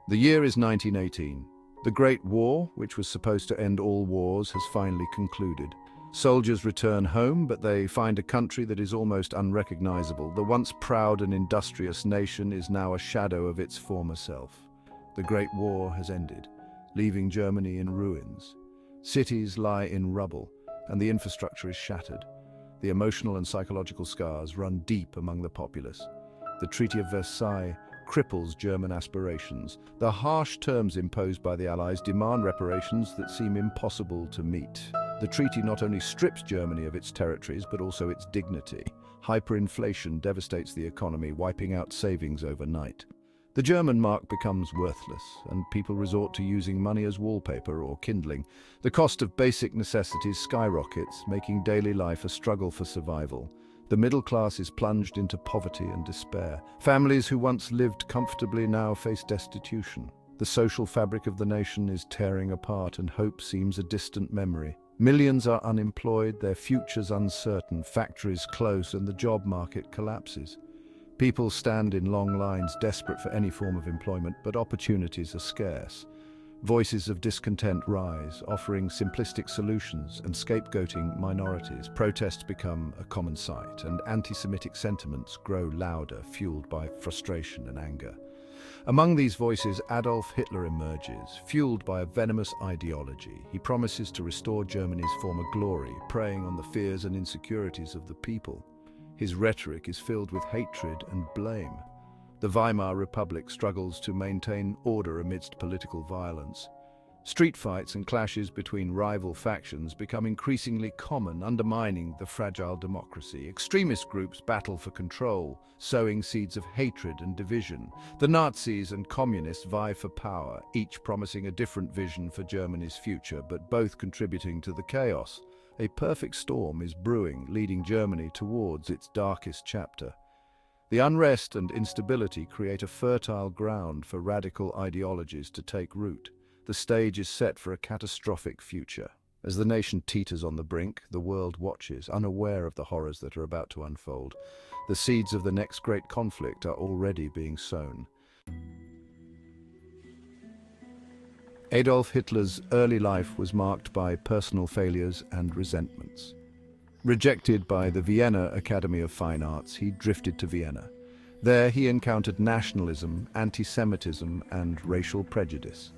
The year is 1918. The Great War, which was supposed to end all wars, has finally concluded. Soldiers return home, but they find a country that is almost unrecognizable. The once proud and industrious nation is now a shadow of its former self. The Great War has ended, leaving Germany in ruins. Cities lie in rubble, and the infrastructure is shattered. The emotional and psychological scars run deep among the populace. The Treaty of Versailles cripples German aspirations. The harsh terms imposed by the Allies demand reparations that seem impossible to meet. The treaty not only strips Germany of its territories, but also its dignity. Hyperinflation devastates the economy, wiping out savings overnight. The German mark becomes worthless, and people resort to using money as wallpaper or kindling. The cost of basic necessities skyrockets, making daily life a struggle for survival. The middle class is plunged into poverty and despair. Families who once lived comfortably now face destitution. The social fabric of the nation is tearing apart, and hope seems a distant memory. Millions are unemployed, their futures uncertain, factories close, and the job market collapses. People stand in long lines, desperate for any form of employment, but opportunities are scarce. Voices of discontent rise, offering simplistic solutions and scapegoating minorities. Protests become a common sight, and anti-Semitic sentiments grow louder, fueled by frustration and anger. Among these voices, Adolf Hitler emerges, fueled by a venomous ideology. He promises to restore Germany's former glory, preying on the fears and insecurities of the people. His rhetoric is filled with hatred and blame. The Weimar Republic struggles to maintain order amidst political violence. Street fights and clashes between rival factions become increasingly common, undermining the fragile democracy. Extremist groups battle for control, sowing seeds of hatred and division. The Nazis and communists vie for power, each promising a different vision for Germany's future, but both contributing to the chaos. A perfect storm is brewing, leading Germany towards its darkest chapter. The unrest and instability create a fertile ground for radical ideologies to take root. The stage is set for a catastrophic future. As the nation teeters on the brink, the world watches, unaware of the horrors that are about to unfold. The seeds of the next great conflict are already being sown. Adolf Hitler's early life was marked by personal failures and resentments. Rejected by the Vienna Academy of Fine Arts, he drifted to Vienna. There he encountered nationalism, anti-Semitism, and racial prejudice.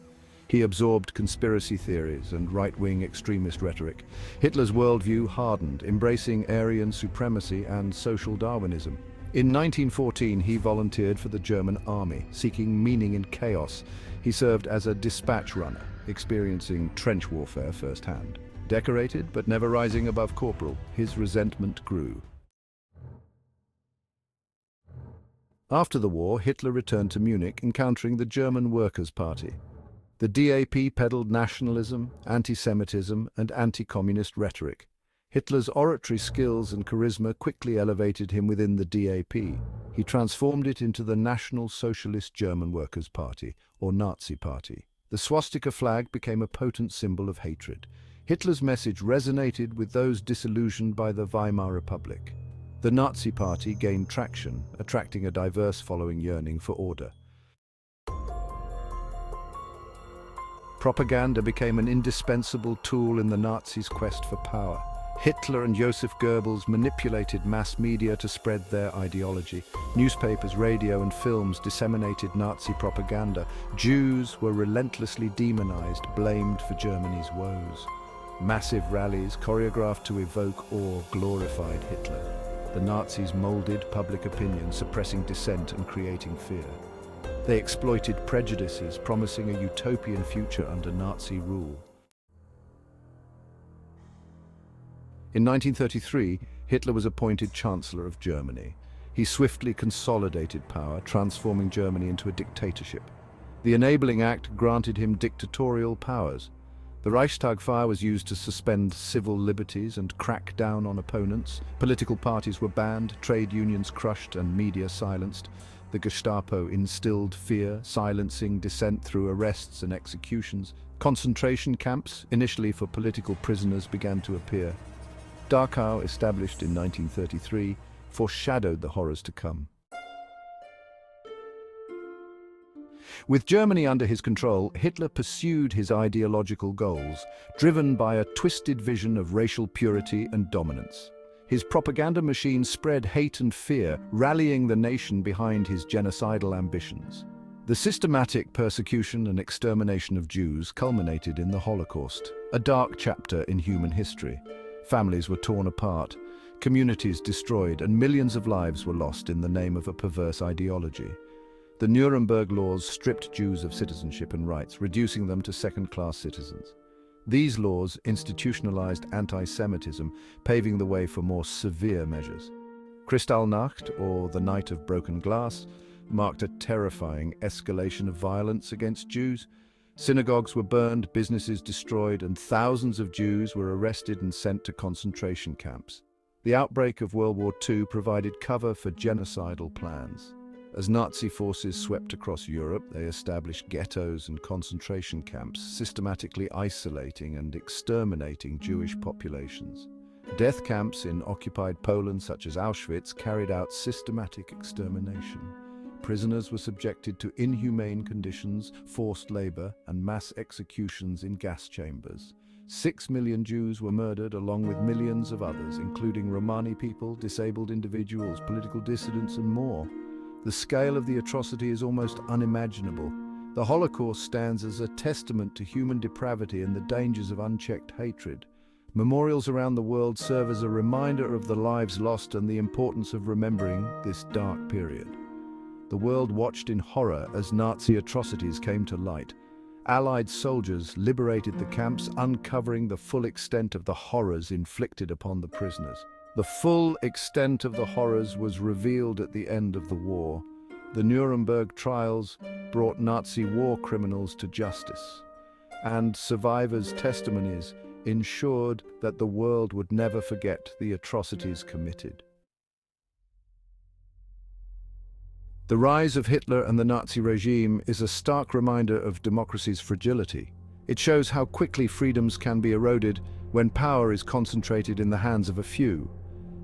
He absorbed conspiracy theories and right-wing extremist rhetoric. Hitler's worldview hardened, embracing Aryan supremacy and social Darwinism. In 1914, he volunteered for the German army, seeking meaning in chaos. He served as a dispatch runner, experiencing trench warfare firsthand. Decorated, but never rising above corporal, his resentment grew. After the war, Hitler returned to Munich, encountering the German Workers' Party. The DAP peddled nationalism, anti-Semitism, and anti-communist rhetoric. Hitler's oratory skills and charisma quickly elevated him within the DAP. He transformed it into the National Socialist German Workers' Party, or Nazi Party. The swastika flag became a potent symbol of hatred. Hitler's message resonated with those disillusioned by the Weimar Republic. The Nazi Party gained traction, attracting a diverse following yearning for order. Propaganda became an indispensable tool in the Nazis' quest for power. Hitler and Joseph Goebbels manipulated mass media to spread their ideology. Newspapers, radio, and films disseminated Nazi propaganda. Jews were relentlessly demonized, blamed for Germany's woes. Massive rallies, choreographed to evoke awe, glorified Hitler. The Nazis molded public opinion, suppressing dissent and creating fear. They exploited prejudices, promising a utopian future under Nazi rule. In 1933, Hitler was appointed Chancellor of Germany. He swiftly consolidated power, transforming Germany into a dictatorship. The Enabling Act granted him dictatorial powers. The Reichstag fire was used to suspend civil liberties and crack down on opponents. Political parties were banned, trade unions crushed, and media silenced. The Gestapo instilled fear, silencing dissent through arrests and executions. Concentration camps, initially for political prisoners, began to appear. Dachau, established in 1933, foreshadowed the horrors to come. With Germany under his control, Hitler pursued his ideological goals, driven by a twisted vision of racial purity and dominance. His propaganda machine spread hate and fear, rallying the nation behind his genocidal ambitions. The systematic persecution and extermination of Jews culminated in the Holocaust, a dark chapter in human history. Families were torn apart, communities destroyed, and millions of lives were lost in the name of a perverse ideology. The Nuremberg laws stripped Jews of citizenship and rights, reducing them to second-class citizens. These laws institutionalized anti-Semitism, paving the way for more severe measures. Kristallnacht, or the Night of Broken Glass, marked a terrifying escalation of violence against Jews. Synagogues were burned, businesses destroyed, and thousands of Jews were arrested and sent to concentration camps. The outbreak of World War II provided cover for genocidal plans. As Nazi forces swept across Europe, they established ghettos and concentration camps, systematically isolating and exterminating Jewish populations. Death camps in occupied Poland, such as Auschwitz, carried out systematic extermination. Prisoners were subjected to inhumane conditions, forced labor, and mass executions in gas chambers. 6 million Jews were murdered, along with millions of others, including Romani people, disabled individuals, political dissidents, and more. The scale of the atrocity is almost unimaginable. The Holocaust stands as a testament to human depravity and the dangers of unchecked hatred. Memorials around the world serve as a reminder of the lives lost and the importance of remembering this dark period. The world watched in horror as Nazi atrocities came to light. Allied soldiers liberated the camps, uncovering the full extent of the horrors inflicted upon the prisoners. The full extent of the horrors was revealed at the end of the war. The Nuremberg trials brought Nazi war criminals to justice, and survivors' testimonies ensured that the world would never forget the atrocities committed. The rise of Hitler and the Nazi regime is a stark reminder of democracy's fragility. It shows how quickly freedoms can be eroded when power is concentrated in the hands of a few.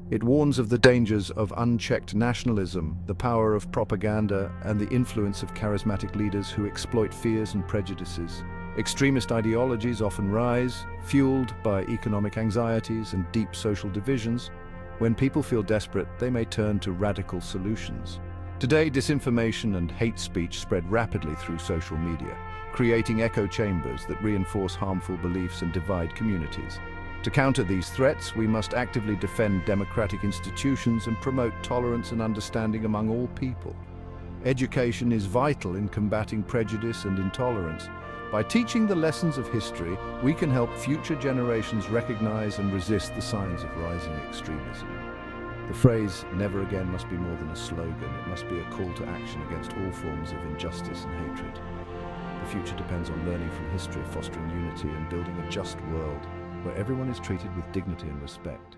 It warns of the dangers of unchecked nationalism, the power of propaganda, and the influence of charismatic leaders who exploit fears and prejudices. Extremist ideologies often rise, fueled by economic anxieties and deep social divisions. When people feel desperate, they may turn to radical solutions. Today, disinformation and hate speech spread rapidly through social media, creating echo chambers that reinforce harmful beliefs and divide communities. To counter these threats, we must actively defend democratic institutions and promote tolerance and understanding among all people. Education is vital in combating prejudice and intolerance. By teaching the lessons of history, we can help future generations recognize and resist the signs of rising extremism. The phrase, "never again," must be more than a slogan. It must be a call to action against all forms of injustice and hatred. The future depends on learning from history, fostering unity, and building a just world where everyone is treated with dignity and respect.